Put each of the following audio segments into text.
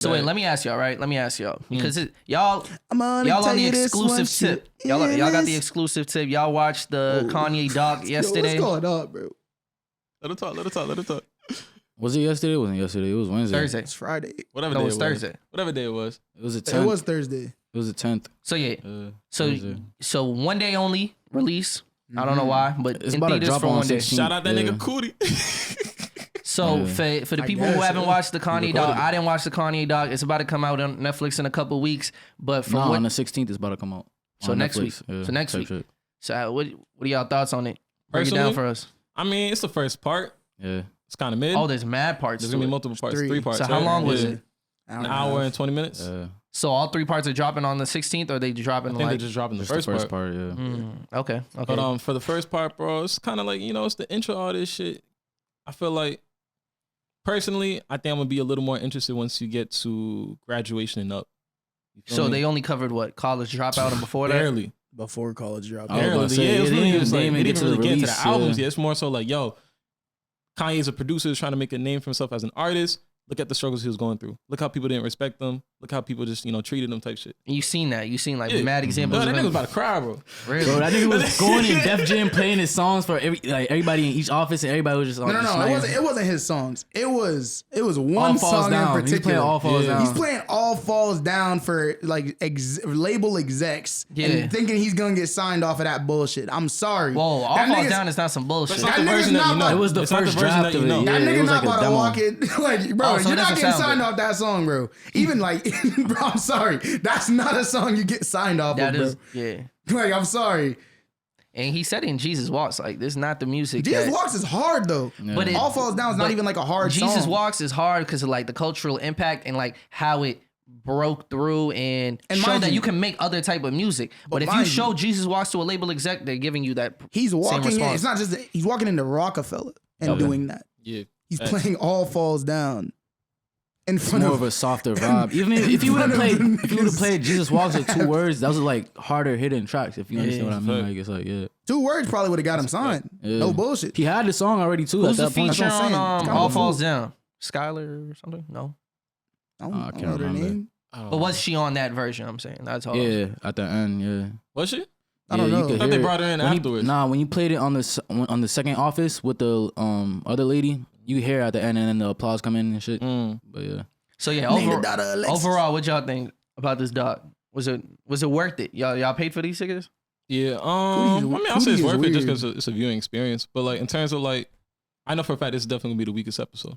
So wait, let me ask y'all, right? Let me ask y'all because y'all on the exclusive tip. Y'all got the exclusive tip. Y'all watched the Kanye doc yesterday. What's going on, bro? Let him talk. Was it yesterday? It wasn't yesterday. It was Wednesday. Thursday. It's Friday. Whatever No, day it was Thursday. Whatever day it was. It was the 10th. It was Thursday. It was the 10th. So yeah. Thursday. So one day only release. I don't know why, but It's in about to theaters drop for on one day. 16th. Shout out that Yeah. nigga Cootie. So for the people who haven't watched the Kanye doc, recorded it. I didn't watch the Kanye doc. It's about to come out on Netflix in a couple weeks. But from on the 16th, it's about to come out. So on next Netflix. week. Yeah, So next type week. shit. So what are y'all thoughts on it? Break it Personally, down for us. I mean, it's the first part. Yeah. It's kind of mid. Oh, there's mad parts. There's to gonna be it. multiple parts. 3. 3 parts. So how right? long was Yeah. it? An hour and 20 minutes. So all 3 parts are dropping on the 16th, or they dropping I think like? they're just dropping the Just first, part. yeah. Okay. But for the first part, bro, it's kind of like, it's the intro, all this shit. I feel like, personally, I think I'm gonna be a little more interested once you get to graduation and up. You feel So me? they only covered what, college dropout and before that? barely. Before college dropped. I was about Barely. to say, Yeah, it was they really didn't just like, even they get didn't to the really get into release, the albums yeah. yet. It's more so like, Kanye's a producer trying to make a name for himself as an artist. Look at the struggles he was going through. Look how people didn't respect him. Look how people just, treated him type shit. You seen that? You seen like Yeah. mad examples? No, that of nigga him? was about to cry, bro. Really? Bro, that nigga was going in Def Jam playing his songs for everybody in each office, and everybody was just No. It wasn't his songs. It was one All Falls song Down. in He's playing particular. All Falls Down. He's playing All Falls Down for like label execs and thinking he's gonna get signed off of that bullshit. I'm sorry. Whoa, All That Falls nigga's- Down is not some bullshit. That's not That the nigga's version that not you know. about- It was the It's not first version draft that of you it. know. Yeah, That it nigga was not like a about to demo. walk it like, bro. Oh, so you're it not doesn't getting sound signed good. off that song, bro. Even like, bro, I'm sorry. That's not a song you get signed off That of, is, bro. yeah. Like, I'm sorry. And he said it in Jesus Walks, like this is not the music. Jesus that- Walks is hard though. But it- All Falls Down is not but even like a hard Jesus song. Walks is hard because of like the cultural impact and like how it broke through and showed mind that you- you can make other type of music. But if you mind show you- Jesus Walks to a label exec, they're giving you that. He's same walking in. response. It's not just he's walking into Rockefeller and doing that. Yeah. He's playing All Falls Down in It's front more of of a softer vibe. Even if you would have played Jesus Walks with 2 words, those are like harder hidden tracks. If you understand what I mean, like it's like 2 words probably would have got him signed. Yeah. No bullshit. He had the song already too Who's at the that point. feature That's what I'm on saying. It's kinda All a fool. Falls Down? Skylar or something? No. I don't I can't know her remember. name. But was she on that version? I'm saying that's all. Yeah, at the end, yeah. Was she? I don't Yeah, you know. could I thought hear they it. brought her in When afterwards. when you played it on the second office with the other lady, you hear at the end and then the applause come in and shit. But yeah, So yeah, Name the daughter Alexis. overall, what y'all think about this doc? Was it worth it? Y'all paid for these tickets? Yeah. Cootie I mean, I'll is say it's worth it just weird. because it's a viewing experience. But like in terms of like, I know for a fact this is definitely gonna be the weakest episode.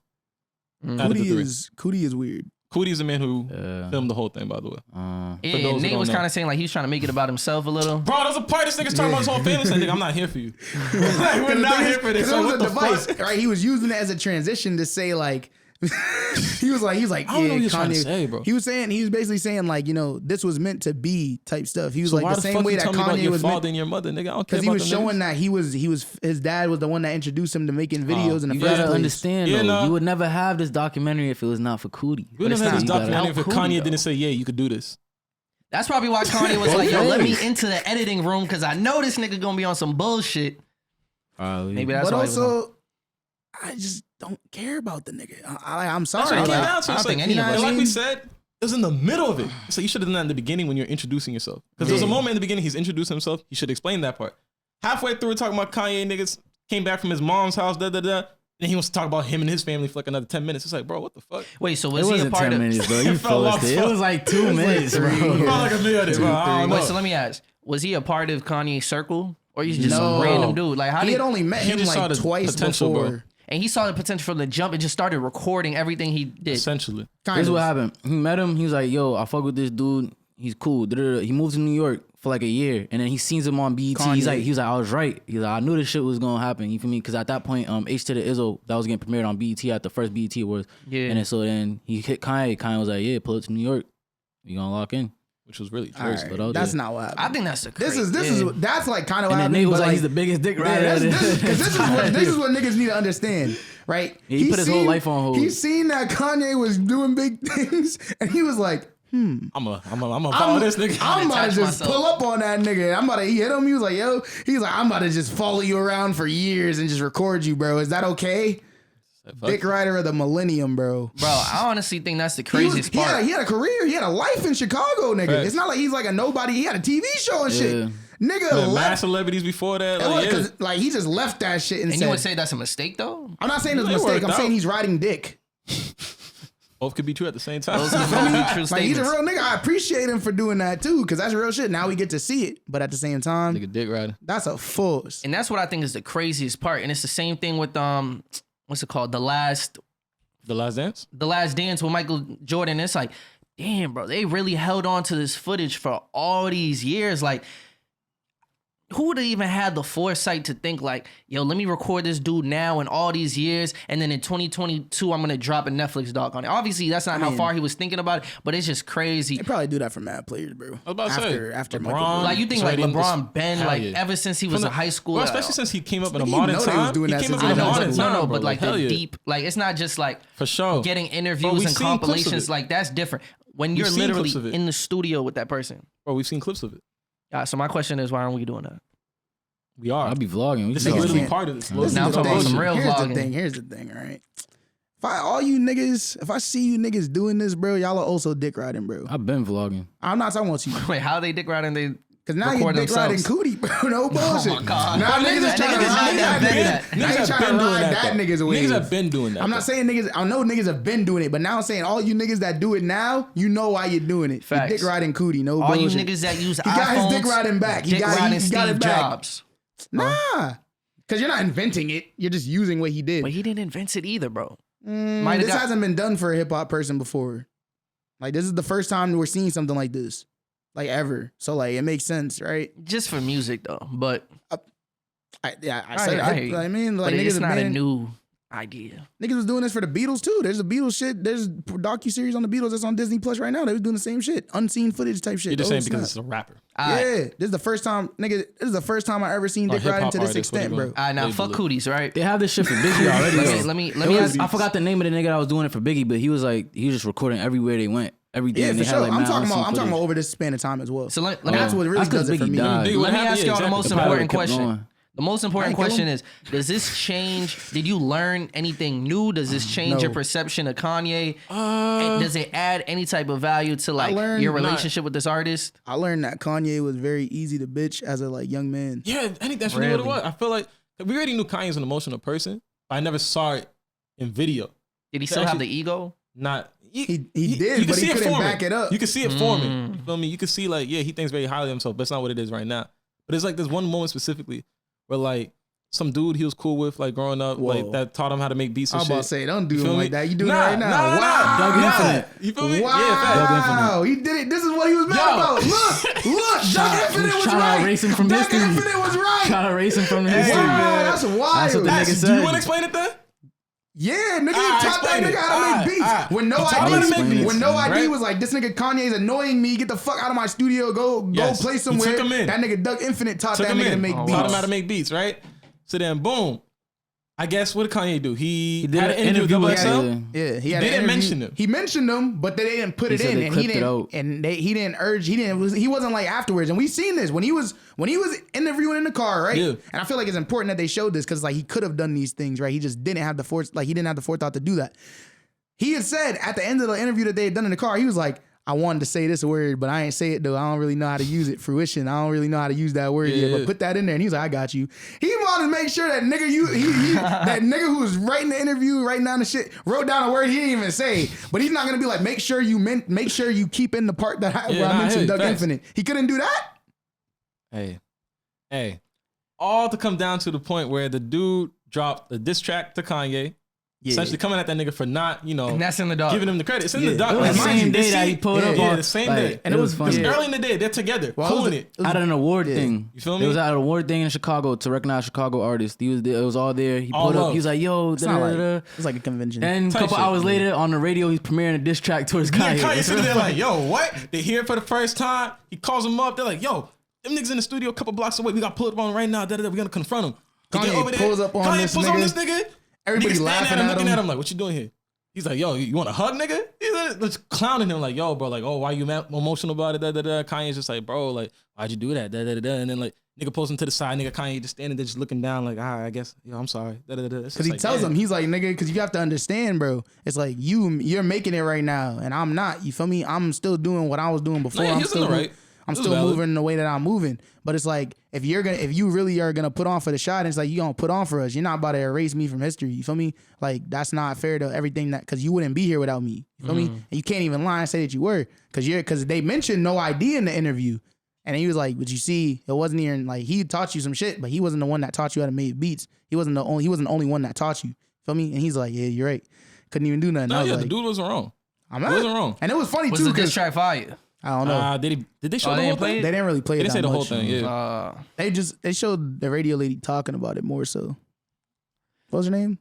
Out of the 3. Cootie is weird. Cootie's the man who yeah. filmed the whole thing, by the way. Yeah, those and who Nate don't was know. kind of saying like he's trying to make it about himself a little. Bro, there's a part this nigga's talking about his whole family. Saying, nigga, I'm not here for you. Like, we're not here for this. Because So it was what a the device, fuck? right? He was using it as a transition to say like, he was like, I don't know yeah, what you're trying to Kanye. say, bro. He was basically saying like, this was meant to be type stuff. He was So like why the the same fuck way you that tell me about Kanye your was father meant. and your mother, nigga? I don't care Because about he was them showing niggas. that his dad was the one that introduced him to making videos in the You first gotta place. understand Yeah, though, no. you would never have this documentary if it was not for Cootie. We would never had this You gotta- documentary if help Cootie, Kanye though. didn't say, yeah, you could do this. That's probably why Kanye was like, "Yo, let me into the editing room because I know this nigga gonna be on some bullshit." Maybe that's But why. he was on. also, I just don't care about the nigga. I'm sorry. That's what it came Like, down to. I It's don't think like, any of us- and like I we mean- said, it was in the middle of it. So you should have done that in the beginning when you're introducing yourself. Because there was a moment in the beginning he's introducing himself. He should explain that part. Halfway through, we're talking about Kanye niggas came back from his mom's house, and he wants to talk about him and his family for like another 10 minutes. It's like, bro, what the fuck? Wait, so It was he a wasn't part 10 of? minutes, bro. You It felt forced it. like It was like 2 minutes, bro. It felt like a minute, bro. I don't know. Wait, so let me ask: was he a part of Kanye's circle, or he's just No. some random dude? Like how he did? had only met He him just saw like the twice potential, before. bro. And he saw the potential from the jump and just started recording everything he did. Essentially. Kind This is of. what happened. He met him. He was like, "Yo, I fuck with this dude. He's cool." He moved to New York for like a year, and then he sees him on BET. Kanye. He was like, "I was right." He's like, "I knew this shit was gonna happen." You feel me? Because at that point, H to the Izzo that was getting premiered on BET at the first BET Awards. Yeah. And then he hit Kanye. Kanye was like, "Yeah, pull it to New York. We gonna lock in." Which was really All Jersey. right, but that's yeah. not what happened. I think that's the. This is that's like kind of what And then happened. Nate was but, like, "He's the biggest dick Yeah, rider." this is what niggas need to understand, right? Yeah, he put his whole life on hold. He seen that Kanye was doing big things, and he was like, I'm gonna follow this nigga. I'm about to Attach just myself. pull up on that nigga. He hit him. He was like, yo, he's like, I'm about to just follow you around for years and just record you, bro. Is that okay? Dick rider of the millennium, bro. Bro, I honestly think that's the craziest part. He had a career. He had a life in Chicago, nigga. Facts. It's not like he's like a nobody. He had a TV show and shit. Nigga mad left. celebrities before that. Like he just left that shit and And said, you would say that's a mistake, though? I'm not saying it's a mistake. I'm saying he's riding dick. Both could be true at the same time. Those are both be true Like he's a statements. real nigga. I appreciate him for doing that too, because that's real shit. Now we get to see it, but at the same time, Nigga dick rider. that's a force. And that's what I think is the craziest part. And it's the same thing with what's it called? The Last Dance? Dance with Michael Jordan. It's like, damn, bro, they really held on to this footage for all these years. Like, who would have even had the foresight to think like, yo, let me record this dude now in all these years, and then in 2022 I'm gonna drop a Netflix doc on it. Obviously, that's not how far he was thinking about it, but it's just crazy. They probably do that for mad players, bro. I was about to say, after LeBron, Michael Jordan. Like, you think like LeBron been like ever since he was in high school, well, especially since he came up in a He modern know they was time. doing He that came since up in he a was modern in time, no, bro. but like Hell the yeah. deep, like it's not just like For sure. getting Bro, interviews we've and seen clips of compilations. it. Like that's different when you're seen literally clips of it. in the studio with that person. Bro, we've seen clips of it. So my question is, why aren't we doing that? We are. I'll be vlogging. We This can is vlog. literally can't- part of this. Now I'm talking about some real vlogging. Here's the thing, all right? If I see you niggas doing this, bro, y'all are also dick riding, bro. I've been vlogging. I'm not talking about you. Wait, how they dick riding? They Cause now you record dick riding themselves. cootie, bro. No bullshit. Oh my God. Now Bro, niggas is that trying to nigga did not ride that invent nigga. that. Now you Niggas trying have to been doing ride that. that though. niggas away. Niggas have been doing that. I'm not saying niggas. I know niggas have been doing it, but now I'm saying all you niggas that do it now, you know why you're doing it. Facts. You dick riding cootie, no all bullshit. you niggas that use He got his iPhones, dick riding back. He dick got riding it Steve back. Jobs. Nah, because you're not inventing it. You're just using what he did. But he didn't invent it either, bro. Might have This got- hasn't been done for a hip hop person before. Like this is the first time we're seeing something like this, like ever. So like it makes sense, right? Just for music though, but I said I hear you. I mean, like but niggas it's have not a been- new idea. Niggas was doing this for the Beatles too. There's a Beatles shit. There's docu-series on the Beatles that's on Disney Plus right now. They was doing the same shit. Unseen footage type shit. You're just Oh, saying because snap. it's a rapper. Alright. Yeah, this is the first time, nigga. This is the first time I ever seen dick riding hip-hop to this artist, what extent, you bro. gonna- Alright, now Label fuck it. cooties, right? They have this shit for Biggie already. though. Let me It was- ask. I forgot the name of the nigga that was doing it for Biggie, but he was just recording everywhere they went. Every day. Yeah, and for they sure. had, like, I'm mad talking unseen about footage. over this span of time as well. So let And me that's what really That's 'cause does it for Biggie me. died. Biggie, what let me happened? ask y'all the Exactly. most The power important kept question. going. The most important I ain't kill question him. is, does this change? Did you learn anything new? Does this change No. your perception of Kanye? And does it add any type of value to like learned your not- relationship with this artist? I learned that Kanye was very easy to bitch as a like young man. Yeah, I think that's really what it Really? was. I feel like we already knew Kanye's an emotional person, but I never saw it in video. Did he still have the ego? Not He did, you but can he see it couldn't forming. back it up. You can see it forming. You feel me? You can see like, yeah, he thinks very highly of himself, but it's not what it is right now. But it's like there's one moment specifically where like some dude he was cool with like growing up, Whoa. like that taught him how to make beats I and was shit. about to say, don't do You him feel like me? that. You doing Nah, it right now. nah, Wow. Doug nah. Infinite. You feel me? Wow. Yeah, facts. He did it. This is what he was mad Yo. about. Look, Doug Infinite was trying to right. erase him from Doug history. Infinite was right. Trying to erase him from history. Wow, man. that's wild. That's what the nigga Do said. you want to explain it then? Yeah, nigga, Ah, he taught that explain nigga it. how to make beats. Ah, When no he taught him how to make ID, beats, when no ID right? was like, this nigga Kanye's annoying me. Get the fuck out of my studio. Go Yes. play He somewhere. took him in. That nigga Doug Infinite taught Took that him nigga to in. make Oh, beats. Taught him how to make beats, right? So then, boom. I guess what did Kanye do? He did had an an interview with interview with WSL. him. Yeah, he He had an didn't interview. mention them. He mentioned them, but they didn't put He it said in, they and he clipped it didn't. out. And he didn't urge. He wasn't like afterwards. And we seen this when he was interviewing in the car, right? Yeah. And I feel like it's important that they showed this because like he could have done these things, right? He just didn't have the forethought to do that. He had said at the end of the interview that they had done in the car, he was like, I wanted to say this word, but I ain't say it though. I don't really know how to use it. Fruition. I don't really know how to use that word yet. Yeah. But put that in there. And he was like, I got you. He wanted to make sure that nigga that nigga who was writing the interview, writing down the shit, wrote down a word he didn't even say. But he's not gonna be like, make sure you keep in the part that where I mentioned Doug facts. Infinite. He couldn't do that. Hey. All to come down to the point where the dude dropped a diss track to Kanye, essentially coming at that nigga for not, And that's in the dog. giving him the credit. It's in the Yeah. doc. It was the Mind same you, day this that he shit- pulled up Yeah, on. the same like, day. And it was funny. funny. Early in the day, they're together, Well, pulling it. At an award thing. You feel It me? was at an award thing in Chicago to recognize Chicago artists. He was there, it was all there. He All pulled up. love. He was like, "Yo, It's not like da-da-da-da." it's like a convention. Then a Type couple shit. hours later on the radio, he's premiering a diss track towards Yeah, Kanye. Kanye sitting there like, yo, what? They hear it for the first time. He calls them up. They're like, yo, them niggas in the studio a couple blocks away. We got to pull it up on right now. Da-da-da. We're going to confront him. They Kanye get over there. pulls up on Kanye this pulls nigga. on this nigga. Everybody Niggas laughing standing at looking him. at him like, what you doing here? He's like, yo, you want a hug, nigga? He's like, clowning him like, yo, bro, like, oh, why you emotional about it? Da, da, da. Kanye's just like, bro, like, why'd you do that? Da, da, da, da. And then like, nigga pulls him to the side, nigga Kanye just standing there just looking down like, I guess, yo, I'm sorry. Da, da, da, da. Because he tells him, he's like, nigga, because you have to understand, bro. It's like you're making it right now, and I'm not. You feel me? I'm still doing what I was doing before. I'm still right. I'm still moving the way that I'm moving. But it's like if you really are gonna put on for the shot, it's like you gonna put on for us. You're not about to erase me from history. You feel me? Like that's not fair to everything that because you wouldn't be here without me. You feel me? And you can't even lie and say that you were because they mentioned no ID in the interview. And he was like, but you see, it wasn't even like he taught you some shit, but he wasn't the one that taught you how to make beats. He wasn't the only one that taught you. Feel me? And he's like, yeah, you're right. Couldn't even do nothing. No, yeah, the dude wasn't wrong. It wasn't wrong. And it was funny Was too. the diss track fire? I don't know. Did they show Oh, the they whole didn't play thing? it? They didn't really play They it didn't say that the whole much. thing. Yeah. They showed the radio lady talking about it more so. What was her name?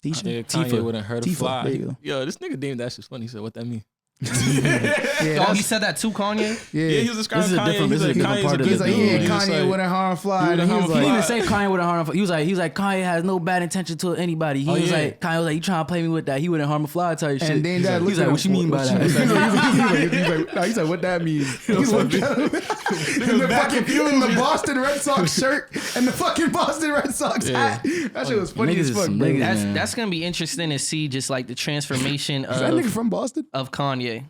Tisha. Kanye wouldn't hurt a Tifa, fly. there you go. Yo, this nigga deemed that shit's funny. He said, what that mean? Oh, he said that to Kanye? Yeah, he was describing This is a Kanye. different- this is a different part of He's like, Dude, yeah, He was Kanye like- wouldn't harm fly. And he was He didn't even like, say Kanye wouldn't harm. He was like Kanye has no bad intention to anybody. He was like Kanye was like, you trying to play me with that? He wouldn't harm a fly type shit. and then that He's like, what you mean by that? He's like, what that means? He's like, in the Boston Red Sox shirt and the fucking Boston Red Sox hat. That shit was funny Niggas as is fuck, some bro. niggas. That's gonna be interesting to see just like the transformation Is that nigga from Boston? of Kanye.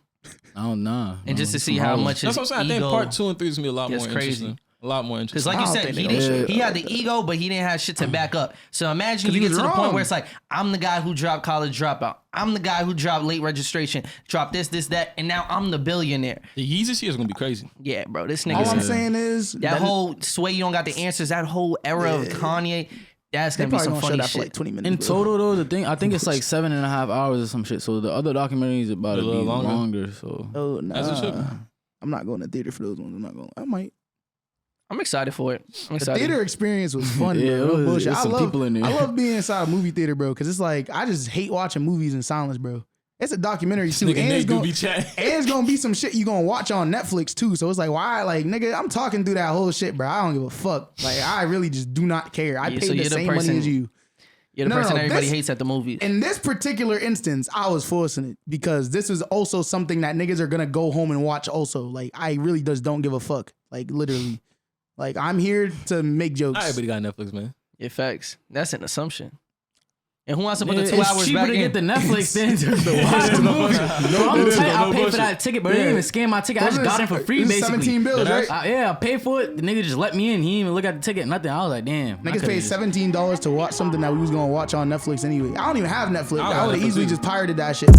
Oh no. And just to see how much That's his what I'm saying. I think ego, part 2 and 3 is gonna be a lot That's more crazy. interesting. A lot more because interesting. like you I don't said, think they gonna he had the ego, but he didn't have shit to back up. So imagine you he get to was the point wrong. where it's like, I'm the guy who dropped College Dropout. I'm the guy who dropped Late Registration, dropped this, that, and now I'm the billionaire. The Yeezus here is gonna be crazy. Yeah, bro, this All nigga. I'm saying is That whole sway you don't got the answers, that whole era of Kanye, that's they gonna be probably some gonna show funny that for like shit. 20 minutes. In bro. total though, the thing I think it's like 7.5 hours or some shit. So the other documentary is about to A be little longer. longer. So Oh As it should. nah, I'm not going to theater for those ones. I'm not going. I might. I'm excited for it. I'm The excited. theater experience was fun, Yeah, bro. it was- Bullshit. there's I some love people in there. I love being inside a movie theater, bro, because it's like I just hate watching movies in silence, bro. It's a documentary too, Nigga and it's Nate do gonna be chatting. and it's gonna be some shit you gonna watch on Netflix too. So it's like, why, like, nigga, I'm talking through that whole shit, bro. I don't give a fuck. Like, I really just do not care. I Yeah, paid so the you're the same money person- as you. You're the No, person no, everybody this- hates at the movies. In this particular instance, I was forcing it because this is also something that niggas are gonna go home and watch. Also, like, I really just don't give a fuck. Like, literally, like, I'm here to make jokes. Not everybody got Netflix, man. Yeah, facts. That's an assumption. And who wants to put the it's 2 hours cheaper back to in? get the Netflix than to watch the movie. Bro, I'm telling you, I paid for that ticket, but they didn't even scan my ticket. I just got it for free, basically. 17 bills, right? Yeah, I paid for it. The nigga just let me in. He didn't even look at the ticket, nothing. I was like, damn. I Niggas could've paid just- $17 to watch something that we was gonna watch on Netflix anyway. I don't even have Netflix. I don't I have would have Netflix easily either. just pirated that shit.